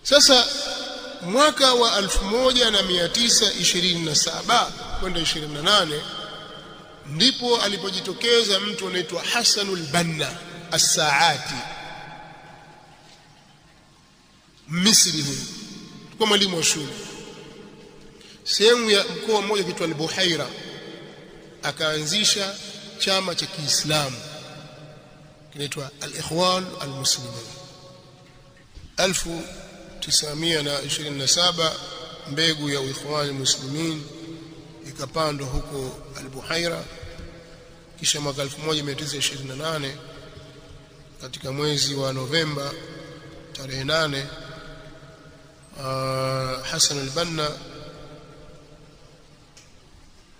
Sasa mwaka wa 1927 kwenda 28 ndipo alipojitokeza mtu anaitwa Hassanul Banna As-Saati, Misri. Huyu kwa mwalimu wa shule sehemu ya mkoa mmoja kitwa Al-Buhaira, akaanzisha chama cha Kiislamu kinaitwa Al-Ikhwan Al-Muslimin. 1927 mbegu ya Ikhwan Al-Muslimin ikapandwa huko Al-Buhaira. Kisha mwaka 1928 katika mwezi wa Novemba tarehe 8 Hassan al-Banna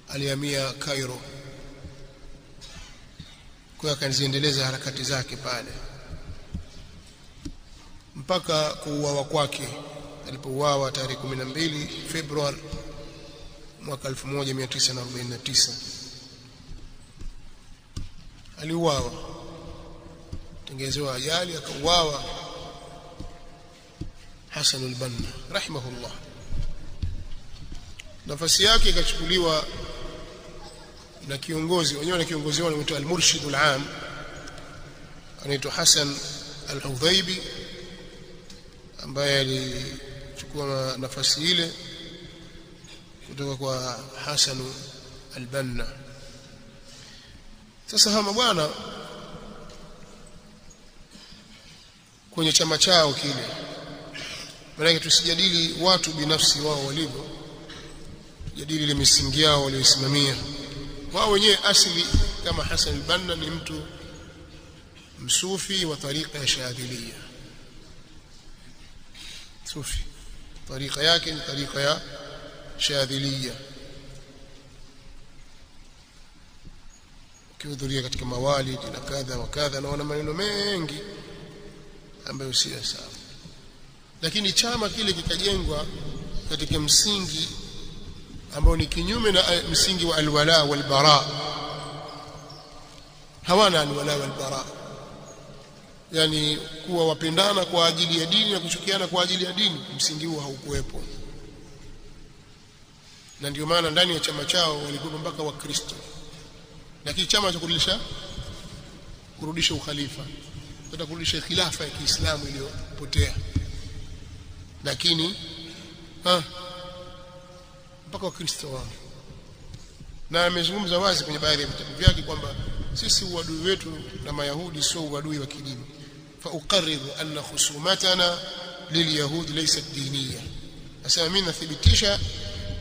alihamia Cairo, kwa akaendeleza harakati zake pale mpaka kuuawa kwake. Alipouawa tarehe 12 Februari mwaka 1949 aliuawa, tengenezewa ajali akauawa Hassan al-Banna rahimahullah. Nafasi yake ikachukuliwa na kiongozi wenyewe, na kiongozi wao anaitwa al-Murshid al-Am, anaitwa Hassan al-Hudhaibi, ambaye alichukua nafasi ile kutoka kwa Hassan al-Banna. Sasa hawa bwana kwenye chama chao kile, maana tusijadili watu binafsi wao walivyo, tujadili ile misingi yao waliosimamia wao wenyewe. Asili kama Hassan al-Banna ni mtu msufi wa tariqa ya Shadhiliya, sufi, tariqa yake ni tariqa ya Shadhiliya, kihudhuria katika mawalid na kadha wa kadha, na wana maneno mengi ambayo si sawa. Lakini chama kile kikajengwa katika msingi ambao ni kinyume na msingi wa alwala wal bara. Hawana alwala wal bara, yani kuwa wapendana kwa ajili ya dini na kuchukiana kwa ajili ya dini. Msingi huo haukuwepo, na ndio maana ndani ya chama chao walikuwa mpaka Wakristo. Lakini chama cha kurudisha ukhalifa, hata kurudisha khilafa ya Kiislamu iliyopotea, lakini mpaka Wakristo wao. Na amezungumza wazi kwenye baadhi ya vitabu vyake kwamba sisi uadui wetu na Mayahudi sio uadui wa kidini. Fa uqarriru anna khusumatana lilyahudi laysat diniya, asema mimi nathibitisha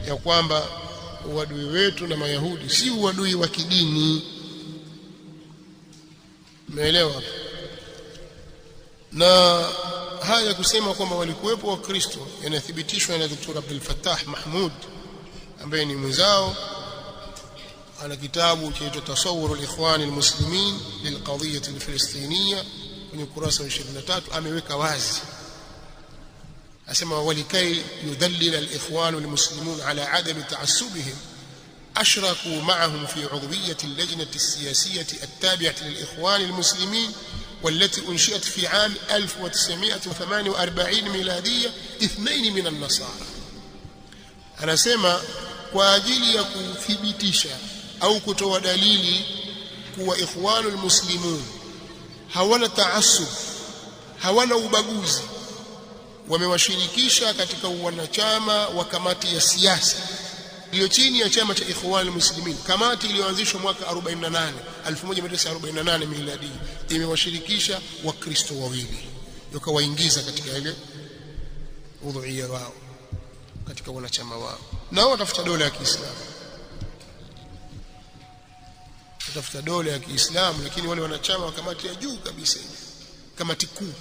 ya kwamba uadui wetu na Mayahudi si uadui wa kidini. Umeelewa? Na haya kusema kwamba walikuwepo Wakristo yanathibitishwa na Dr. Abdul Fattah Mahmud ambaye ni mwenzao. Ana kitabu kinaitwa Tasawwur al-Ikhwan al-Muslimin lilqadhiyyah al-Filistiniyya, kwenye ukurasa wa 23 ameweka wazi, asema walikai yudallil al-ikhwan al-muslimun ala adam ta'assubihim ashraku ma'ahum fi 'udwiyyah al-lajnah as-siyassiyyah at-tabi'ah lil-ikhwan al-muslimin والتي أنشئت في عام 1948 ميلادية 2 من النصارى. anasema kwa ajili ya kuthibitisha au kutoa dalili kuwa ikhwanul muslimun hawana taassub, hawana ubaguzi, wamewashirikisha katika wanachama wa kamati ya siasa iliyo chini ya chama cha Ikhwanul Muslimin. Kamati iliyoanzishwa mwaka 1948 miladi imewashirikisha Wakristo wawili, wakawaingiza katika ile udhuia wao, katika wanachama wao. Nao watafuta dola ya Kiislamu, watafuta dola ya Kiislamu, lakini wale wanachama wa kamati ya juu kabisa, kamati kuu,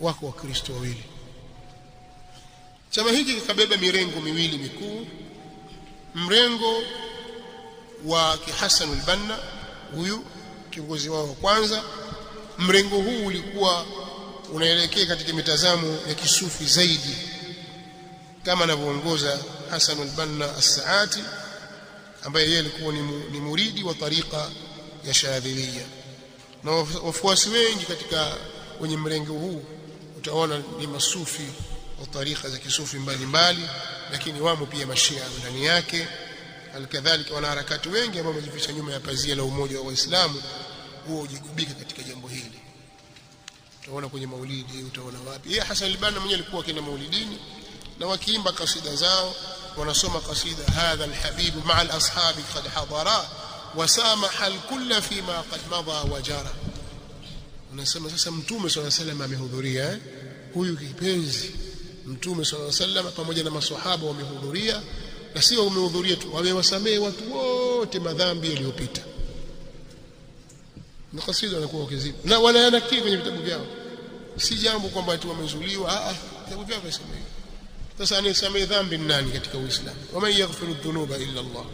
wako Wakristo wawili. Chama hiki kikabeba mirengo miwili mikuu. Mrengo wa Hassan al-Banna, huyu kiongozi wao wa kwanza. Mrengo huu ulikuwa unaelekea katika mitazamo ya kisufi zaidi, kama anavyoongoza Hassan al-Banna As-Saati, ambaye yeye alikuwa ni muridi wa tariqa ya Shadhiliya, na wafuasi wengi katika wenye mrengo huu utaona ni masufi au tarika za kisufi mbalimbali, lakini wamo pia mashia ndani yake. Alkadhalika wanaharakati wengi ambao wamejificha nyuma ya pazia la umoja wa Waislamu huo hujigubika katika jambo hili. Utaona kwenye maulidi, utaona wapi. Yeye Hassan al-Banna mwenyewe alikuwa kina maulidini na wakiimba kasida zao, wanasoma kasida hadha alhabibu ma'a al-ashabi qad hadara wa samaha al-kull fi ma qad madha wa jara. Unasema sasa Mtume sallallahu alayhi wasallam amehudhuria, huyu kipenzi Mtume sallallahu alayhi wasallam pamoja na maswahaba wamehudhuria, na sio wamehudhuria tu, wamewasamehe watu wote madhambi yaliyopita. Na kasida wanakuwa wakizibu na wanayanakili kwenye vitabu vyao, si jambo kwamba watu wamezuliwa. Vitabu vyao vimesamehe. Sasa anayesamehe dhambi ni nani katika Uislamu? Waman yaghfiru dhunuba illa Allah.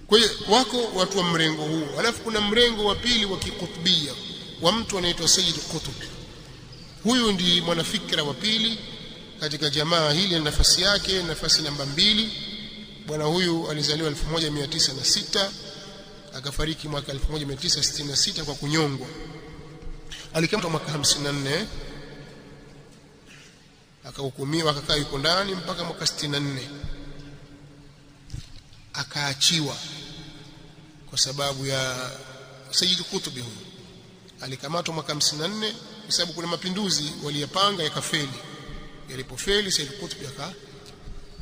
Kwa hiyo wako watu wa mrengo huu. Alafu kuna mrengo wa pili wa kikutubia wa mtu anaitwa Sayyid Qutb. Huyu ndi mwanafikra wa pili katika jamaa hili, na nafasi yake nafasi namba 2. Bwana huyu alizaliwa 1906 akafariki mwaka 1966 kwa kunyongwa. Alikamatwa mwaka 54 akahukumiwa, akakaa yuko ndani mpaka mwaka 64 akaachiwa kwa sababu ya Sayyid Qutb. Huyu alikamatwa mwaka 54 kwa sababu kuna mapinduzi waliyapanga yakafeli. Yalipofeli Sayyid Qutb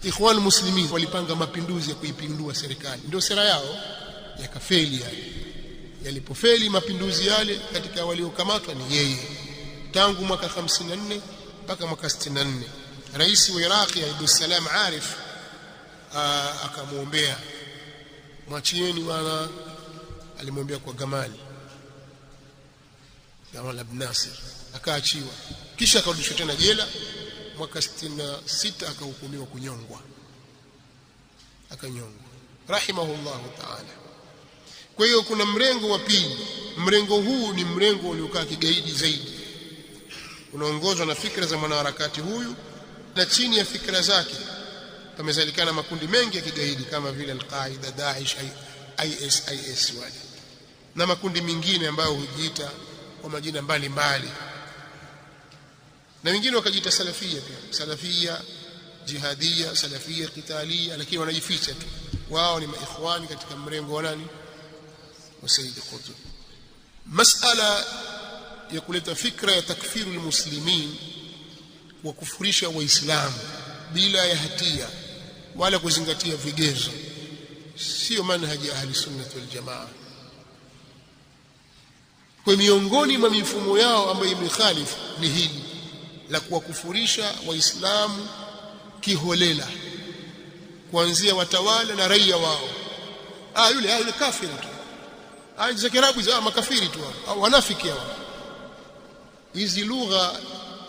Ikhwan Muslimin walipanga mapinduzi ya kuipindua serikali, ndio sera yao, yakafeli yale. Yalipofeli mapinduzi yale, katika waliokamatwa ni yeye. Tangu mwaka 54 mpaka mwaka 64 rais wa Iraq Abdul Salam Arif akamwombea, mwachieni bwana. Alimwombea kwa Gamal Abdel Nasser, akaachiwa, kisha akarudishwa tena jela. Mwaka 66 akahukumiwa kunyongwa, akanyongwa rahimahullahu ta'ala. Kwa hiyo kuna mrengo wa pili. Mrengo huu ni mrengo uliokaa kigaidi zaidi, unaongozwa na fikra za mwanaharakati huyu, na chini ya fikra zake pamezalikana makundi mengi ya kigaidi kama vile Al-Qaida, Daesh, IS wale na makundi mengine ambayo hujiita kwa majina mbalimbali, na wengine wakajiita salafia pia, salafia jihadia, salafia qitalia, lakini wanajificha tu, wao ni maikhwani katika mrengo wa nani? Wa Sayyid Qutb. Masala ya kuleta fikra ya takfiru almuslimin wa kufurisha waislamu bila ya hatia wala kuzingatia vigezo, sio manhaji ya ahli sunna wal jamaa. Kwa miongoni mwa mifumo yao ambayo imekhalifu ni hili la kuwakufurisha waislamu kiholela, kuanzia watawala na raia wao. Yule kafiri tu, za Kiarabu za makafiri tu au wanafiki hao. Hizi lugha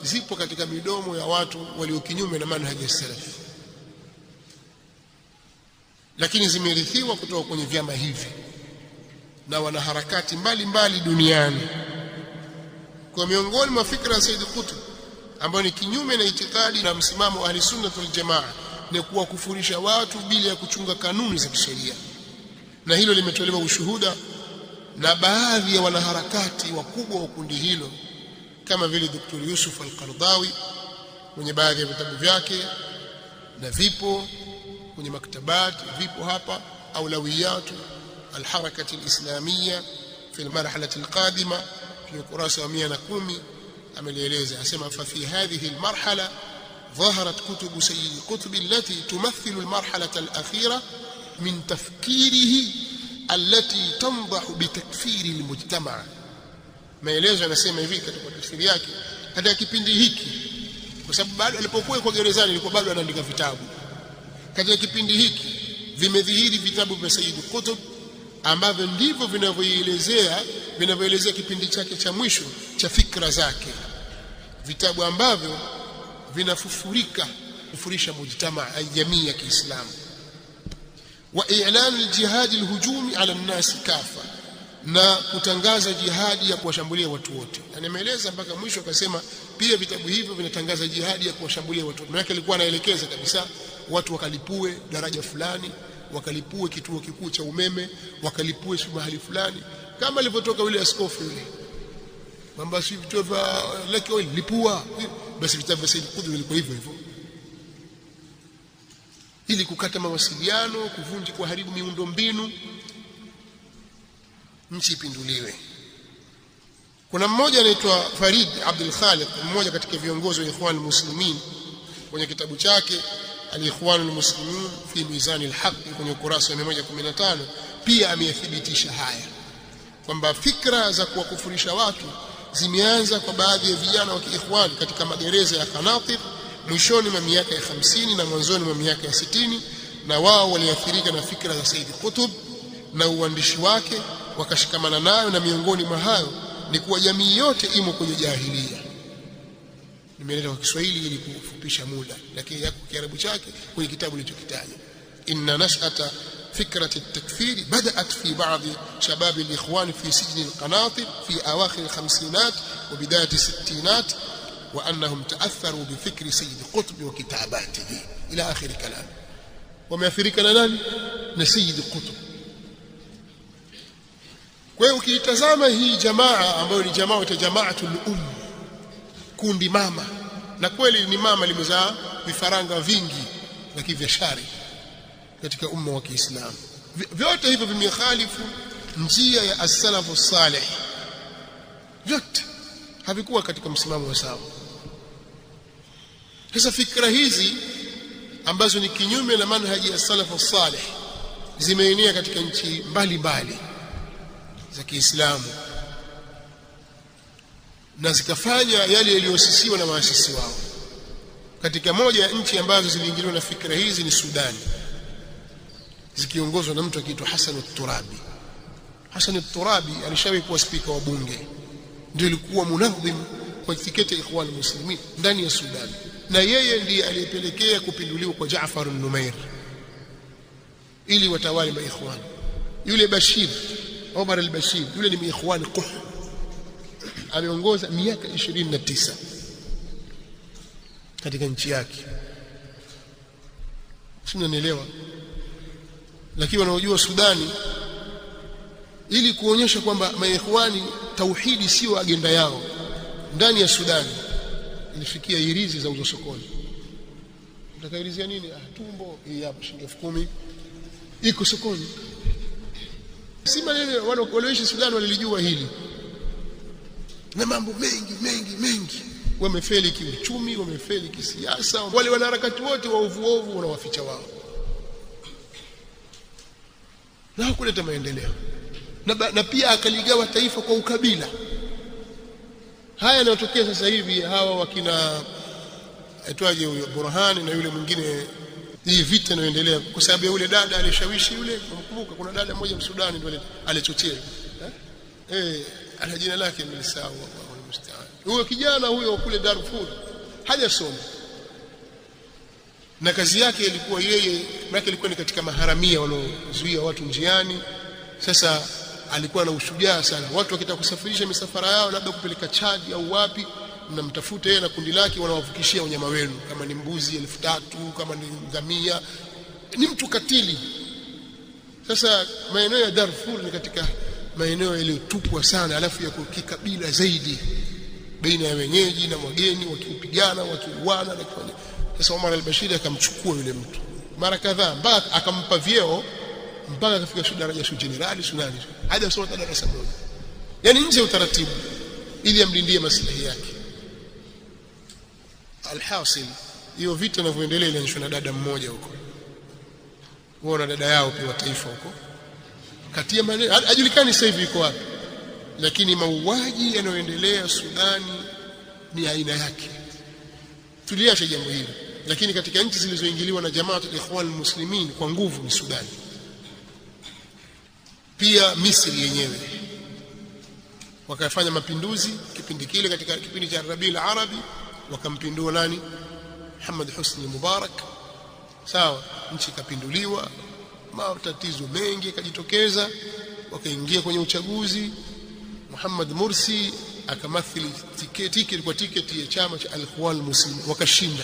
zipo katika midomo ya watu walio kinyume na manhaji ya salaf, lakini zimerithiwa kutoka kwenye vyama hivi na wanaharakati mbalimbali duniani. Kwa miongoni mwa fikra ya Sayyid Qutb ambayo ni kinyume na itikadi na msimamo wa ahli sunna wal jamaa ni kuwakufurisha watu bila ya kuchunga kanuni za kisheria, na hilo limetolewa ushuhuda na baadhi ya wanaharakati wakubwa wa kundi hilo kama vile Dr. Yusuf al-Qaradawi kwenye baadhi ya vitabu vyake, na vipo kwenye maktabati, vipo hapa aulawiyat al-harakati al-islamiyya fi al-marhala al-qadima fi ukurasa wa 110 amelieleza, asema fa fi hadhihi al-marhala ظهرت كتب سيد قطب التي تمثل المرحلة الأخيرة من تفكيره التي تنضح بتكفير المجتمع. maelezo yanasema hivi katika tafsiri yake, katika kipindi hiki, kwa sababu bado alipokuwa kwa gerezani alikuwa bado anaandika vitabu. Katika kipindi hiki vimedhihiri vitabu vya Sayyid Qutb ambavyo ndivyo vinavyoelezea kipindi chake cha mwisho cha fikra zake, vitabu ambavyo vinafufurika kufurisha mujtamaa jamii ya Kiislamu, wa i'lan al-jihad al-hujumi ala an-nas kafa, na kutangaza jihadi ya kuwashambulia watu wote. Na nimeeleza mpaka mwisho, akasema pia vitabu hivyo vinatangaza jihadi ya kuwashambulia watu wote. Maana alikuwa anaelekeza kabisa watu wakalipue daraja fulani, wakalipue kituo kikuu cha umeme, wakalipue mahali fulani, kama alivyotoka yule askofu yule kwamba si vituo vya Lake Oil lipua, basi vitabu vya Said Qutb vilikuwa hivyo hivyo, ili kukata mawasiliano, kuvunja, kuharibu miundo mbinu, nchi ipinduliwe. Kuna mmoja anaitwa Farid Abdul Khaliq, mmoja katika viongozi wa Ikhwan al-Muslimin, kwenye kitabu chake Al-Ikhwan al-Muslimin fi Mizan al-Haq kwenye ukurasa wa 115 pia ameyathibitisha haya kwamba fikra za kuwakufurisha watu zimeanza kwa baadhi ya vijana wa Kiikhwan katika magereza ya Qanatir mwishoni mwa miaka ya 50 na mwanzoni mwa miaka ya 60, na wao waliathirika na fikra za Said Qutb na uandishi wake wakashikamana nayo, na miongoni mwa hayo ni kuwa jamii yote imo kwenye jahilia. Nimeleta kwa Kiswahili ili kufupisha muda, lakini yako Kiarabu chake kwenye kitabu nilichokitaja. Inna nash'ata فكرة التكفير بدأت في بعض شباب الإخوان في سجن القناطر في أواخر الخمسينات وبداية الستينات، وأنهم تأثروا بفكر سيد قطب وكتاباته إلى آخر كلام. وما يفرق لنا نسيد قطب. وكيتزام هي جماعة ambayo ni jamaatul kundi mama, na kweli ni mama limezaa vifaranga vingi lakini vya shari katika umma wa Kiislamu. Vyote hivyo vimekhalifu njia ya as-salafu salih, vyote havikuwa katika msimamo wa sawa. Sasa fikra hizi ambazo ni kinyume na manhaji ya as-salafu salih zimeenea katika nchi mbalimbali za Kiislamu na zikafanya yale yaliyosisiwa na waasisi wao. Katika moja ya nchi ambazo ziliingiliwa na fikra hizi ni Sudan, zikiongozwa na mtu akiitwa Hassan al-Turabi. Hassan al-Turabi alishawahi kuwa spika wa bunge, ndio alikuwa munadhim kwa tiketi ya Ikhwan al-Muslimin ndani ya Sudan, na yeye ndiye aliyepelekea kupinduliwa kwa Jaafar al-Numair ili watawali maikhwan. Yule Bashir, Omar al-Bashir, yule ni maikhwan Quh, ameongoza miaka 29 katika nchi yake. Unanielewa? Lakini wanaojua Sudani, ili kuonyesha kwamba maikhwani tauhidi sio agenda yao ndani ya Sudani, ilifikia irizi za uzo sokoni. Utakailizia nini? Tumbo hii hapa shilingi 10,000 iko sokoni. Si maneno, wale walioishi Sudani walilijua hili, na mambo mengi wamefeli kiuchumi, wamefeli kisiasa. Wale wanaharakati wote wa ovu wanawaficha wao na kuleta maendeleo, na pia akaligawa taifa kwa ukabila. Haya yanayotokea sasa hivi, hawa wakina aitwaje huyo Burhani na yule mwingine, hii vita inayoendelea kwa sababu ya yule dada alishawishi yule. Mkumbuka kuna dada mmoja Msudani ndio alichochea ana jina lake nilisahau, Allahu musta'an. Huyo kijana huyo kule Darfur hajasoma, na kazi yake ilikuwa yeye ilikuwa ni katika maharamia wanaozuia watu njiani. Sasa alikuwa na ushujaa sana. Watu wakitaka kusafirisha misafara yao labda kupeleka Chad au wapi, mnamtafuta yeye na kundi lake, wanawavukishia wanyama wenu, kama ni mbuzi 3,000, kama ni ngamia. Ni mtu katili. Sasa maeneo ya Darfur ni katika maeneo yaliyotupwa sana, alafu ya kikabila zaidi, baina ya wenyeji na wageni, wakipigana, wakiuana na kufanya. Sasa Omar al-Bashir akamchukua yule mtu mara kadhaa, mpaka akampa vyeo, mpaka akafika daraja ya jenerali sunani, hadi asoma darasa moja, yani nje utaratibu, ili amlindie maslahi yake. Alhasil, hiyo vita inavyoendelea ilianzishwa na dada mmoja huko, wao na dada yao pia wa taifa huko, katia maneno hajulikani sasa hivi iko wapi, lakini mauaji yanayoendelea Sudani ni aina yake. Tuliacha jambo hili, lakini katika nchi zilizoingiliwa na Jamaatul Ikhwan al-Muslimin kwa nguvu ni Sudani, pia Misri yenyewe wakafanya mapinduzi kipindi kile, katika kipindi cha Rabiul Arabi wakampindua nani? Muhammad Husni Mubarak. Sawa, nchi ikapinduliwa, matatizo mengi yakajitokeza, wakaingia kwenye uchaguzi. Muhammad Mursi akamathili tiketi ya chama cha Al-Ikhwan al-Muslimin, wakashinda.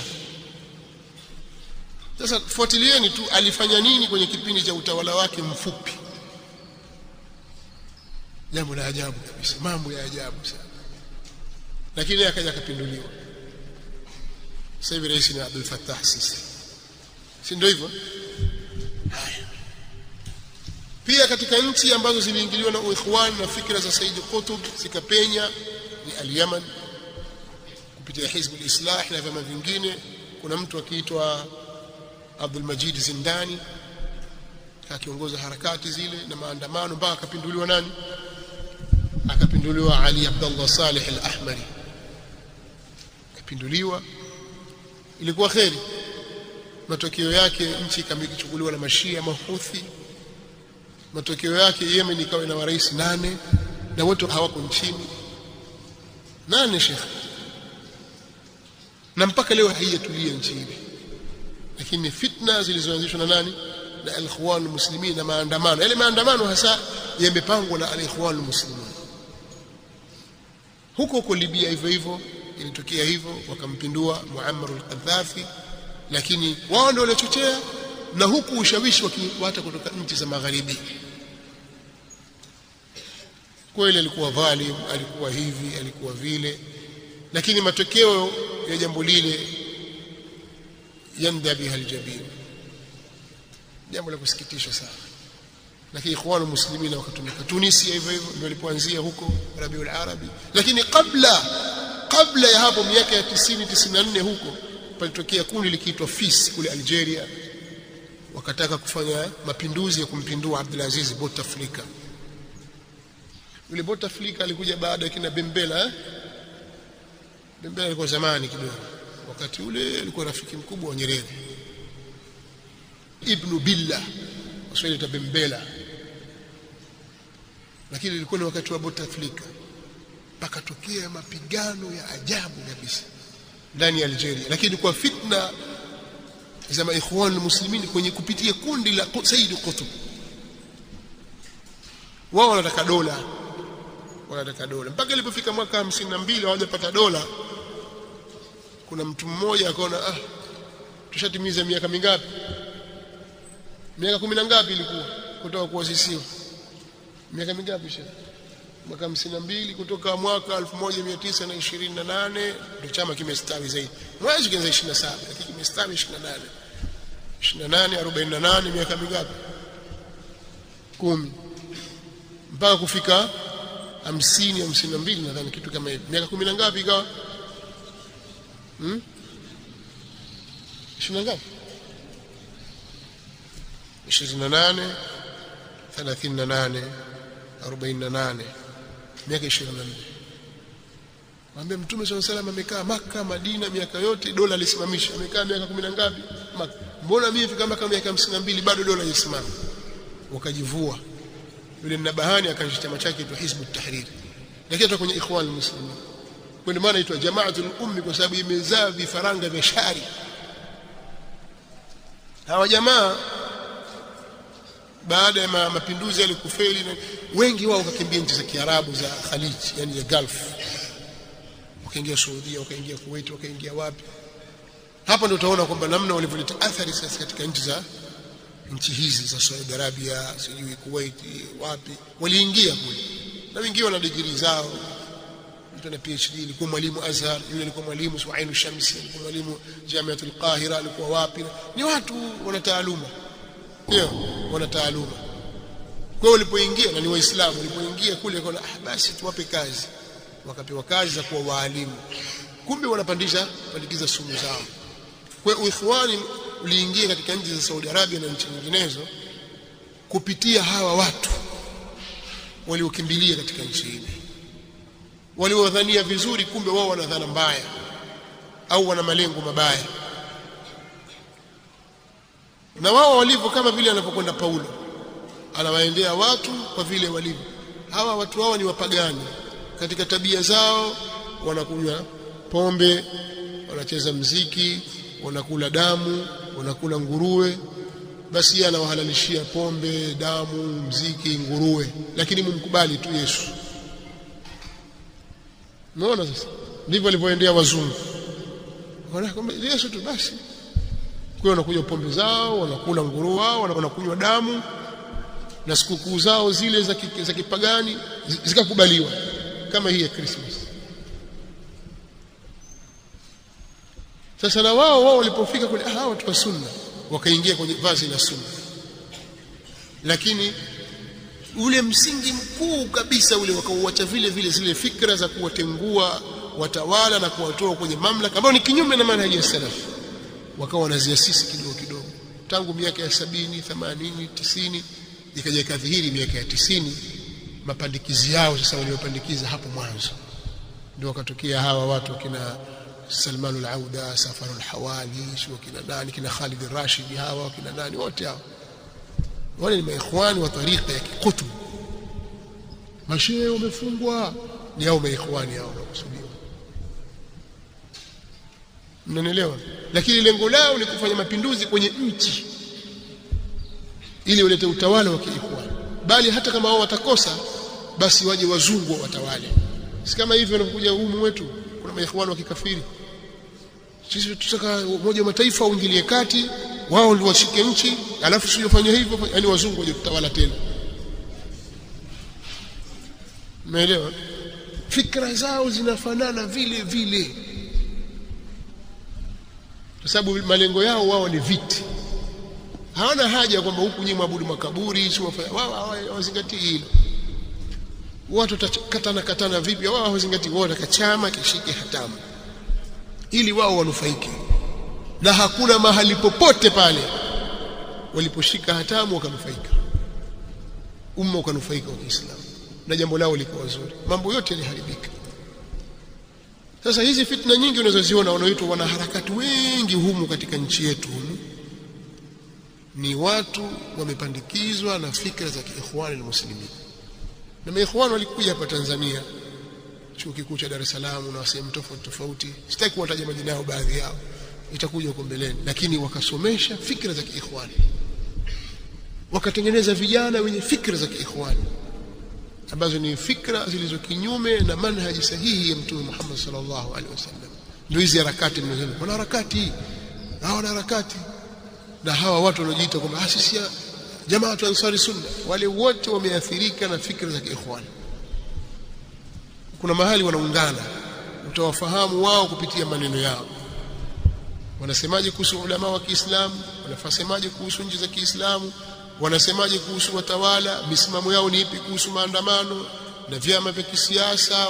Sasa fuatilieni tu alifanya nini kwenye kipindi cha utawala wake mfupi. Jambo la ajabu kabisa, mambo ya ajabu sana. lakini akaja akapinduliwa. Sasa hivi rais ni Abdul Fattah Sisi, si ndio hivyo? Haya, pia katika nchi ambazo ziliingiliwa na Ikhwan na fikra za Said Qutb zikapenya ni al-Yaman kupitia Hizb al-Islah na vyama vingine. Kuna mtu akiitwa Abdul Majid Zindani akiongoza harakati zile na maandamano mpaka akapinduliwa nani? Akapinduliwa Ali Abdullah Saleh al-Ahmari, akapinduliwa. Ilikuwa kheri. Matokeo yake nchi ikachukuliwa na Mashia Mahuthi. Matokeo yake Yemen ikawa na marais 8 na wote hawako nchini. 8 Sheikh, na mpaka leo haijatulia nchi ile. Lakini fitna zilizoanzishwa na nani? Na al-Ikhwan al-Muslimin, na maandamano. Yale maandamano hasa yamepangwa na al-Ikhwan al-Muslimin. Huko Libya hivyo hivyo ilitokea hivyo, wakampindua Muammar al-Qaddafi, lakini wao ndio waliochochea, na huku ushawishi wakiwata kutoka nchi za magharibi. Kweli alikuwa dhalim, alikuwa hivi, alikuwa vile, lakini matokeo ya jambo lile yanda biha aljabin, jambo la kusikitisha sana. Lakini Ikhwanul Muslimin wakatumika. Tunisia hivyo hivyo ndio ilipoanzia huko Rabiul Arabi, lakini kabla ya hapo miaka ya 90 94 huko palitokea kundi likiitwa FIS kule Algeria, wakataka kufanya mapinduzi ya kumpindua Abdulaziz Bouteflika. Yule Bouteflika alikuja baada ya kina Bembela. Bembela alikuwa zamani kidogo, wakati ule alikuwa rafiki mkubwa wa Nyerere. Ibn Billah Waswahili ta Bembela, lakini ilikuwa ni wakati wa Bouteflika. Pakatokea mapigano ya ajabu kabisa ndani ya Algeria, lakini kwa fitna za Ikhwan al-Muslimin kwenye kupitia kundi la Said Qutb. Wao wanataka dola, mpaka ilipofika mwaka 52 hawajapata dola. Kuna mtu mmoja akaona tushatimiza miaka mingapi? Miaka 10 na ngapi ilikuwa kutoka kuasisiwa? Miaka mingapi sheikh? Mwaka 52 kutoka mwaka 1928 ndio chama kimestawi zaidi. Mwezi kianza 27 lakini kimestawi 28 48 miaka mingapi? 10 mpaka kufika 50 52 nadhani kitu kama hivi. Miaka 10 na ngapi ikawa? 20 ngapi? 28 38 48 miaka 24. Mwambie Mtume SAW amekaa Makka Madina miaka yote, dola alisimamisha. Amekaa miaka 10 na ngapi Makka? Mbona mimi fika mpaka miaka 52 bado dola haisimami? Wakajivua. Yule Nabahani akaanzisha chama chake tu Hizb ut-Tahrir, lakini hata kwenye Ikhwan al-Muslimin. Kwa maana inaitwa Jamaatul Ummi kwa sababu imezaa vifaranga vya shari. Hawa jamaa baada ya mapinduzi yalikufeli, wengi wao wakakimbia nchi za Kiarabu za Khalij, yani ya Gulf. Wakaingia Saudi, wakaingia Kuwait, wakaingia wapi. Hapa ndio utaona kwamba namna walivyoleta athari sasa katika nchi hizi za Saudi Arabia, sijui Kuwait, wapi waliingia kule. Na wengine wana degree zao. Mtu ana PhD, alikuwa mwalimu Azhar, yule alikuwa mwalimu Suainu Shamsi, alikuwa mwalimu Jamiatul Qahira, alikuwa wapi. Ni watu wana taaluma. Ndio, wana taaluma. Kwa hiyo walipoingia, na ni Waislamu, walipoingia kule kwa basi tuwape kazi. Wakapewa kazi za kuwa waalimu. Kumbe wanapandikiza sumu zao. Kwa hiyo Ikhwani uliingia katika nchi za Saudi Arabia na nchi nyinginezo kupitia hawa watu waliokimbilia katika nchi ile. Waliodhania vizuri, kumbe wao wana dhana mbaya au wana malengo mabaya. Na wao walivyo kama vile anapokwenda Paulo, anawaendea watu kwa vile walivyo. Hawa watu wao ni wapagani. Katika tabia zao wanakunywa pombe, wanacheza mziki, wanakula damu, wanakula nguruwe. Basi yeye anawahalalishia pombe, damu, mziki, nguruwe, lakini mumkubali tu Yesu. Unaona sasa? Ndivyo walivyoendea wazungu. Wanakwamba Yesu tu basi. Kwa hiyo wanakunywa pombe zao, wanakula nguruwe wao, wanakunywa damu, na sikukuu zao zile za kipagani zikakubaliwa kama hii ya Christmas. Sasa na wao walipofika kule hawa watu wa sunna wakaingia kwenye vazi la sunna, lakini ule msingi mkuu kabisa ule wakauacha vile vile, zile fikra za kuwatengua watawala na kuwatoa kwenye mamlaka ambao ni kinyume na manhaji ya salaf, wakawa wanaziasisi kidogo kidogo tangu miaka ya 70, 80, 90, ikaja kadhihiri miaka ya 90 mapandikizi yao sasa waliopandikiza hapo mwanzo. Ndio wakatokea hawa watu kina Salman al-Auda, Safar al-Hawali, sio kina nani, kina Khalid al-Rashid, hawa kina nani, wote hao wale ni maikhwani wa tariqa ya kikutubu. Mashehe wamefungwa ni hao maikhwani hao wanakusudiwa, mnanielewa? Lakini lengo lao ni kufanya mapinduzi kwenye nchi ili walete utawala wa kiikhwani, bali hata kama wao watakosa basi waje wazungu watawale. Si kama hivyo wanakuja humu wetu kuna maikhwani wa kikafiri. Sisi tutaka Umoja wa Mataifa uingilie kati, wao ndio washike nchi, alafu siyofanya hivyo, yani wazungu waje kutawala tena. Umeelewa? Fikra zao zinafanana vile vile, kwa sababu malengo yao wao ni viti. Hawana haja kwamba huku nyinyi mwabudu makaburi, sio wao hawazingatii hilo. Watu katana vipi? Wao hawazingatii, wao wataka chama kishike hatamu ili wao wanufaike, na hakuna mahali popote pale waliposhika hatamu wakanufaika, umma ukanufaika wa Kiislamu na jambo lao liko zuri, mambo yote yaliharibika. Sasa hizi fitna nyingi unazoziona wanaoitwa wanaharakati wengi humu katika nchi yetu humu ni watu wamepandikizwa na fikra za kiikhwani muslimin. Na maikhwani walikuja hapa Tanzania, chuo kikuu cha Dar es Salaam na sehemu tofauti tofauti, sitaki kuwataja majina yao, baadhi yao itakuja huko mbeleni, lakini wakasomesha fikra za kiikhwani, wakatengeneza vijana wenye fikra za kiikhwani ambazo ni fikra zilizo kinyume na manhaji sahihi ya Mtume Muhammad sallallahu alaihi wasallam. Ndio hizi harakati mnaziona, wana harakati hawa na harakati, na hawa watu wanaojiita kwamba sisi Jamaatu Ansari Sunna, wale wote wameathirika na fikra za kiikhwani. Kuna mahali wanaungana, utawafahamu wao kupitia maneno yao. Wanasemaje kuhusu ulama wa Kiislamu, wanasemaje kuhusu nchi za Kiislamu, wanasemaje kuhusu watawala, misimamo yao ni ipi kuhusu maandamano na vyama vya kisiasa,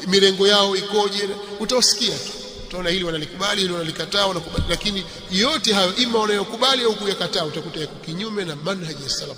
mirengo yao ikoje, utawasikia tu. Utaona hili wanalikubali, hili wanalikataa, wanakubali, lakini yote hayo ima wanayokubali au kuyakataa utakuta yako kinyume na manhaji ya salaf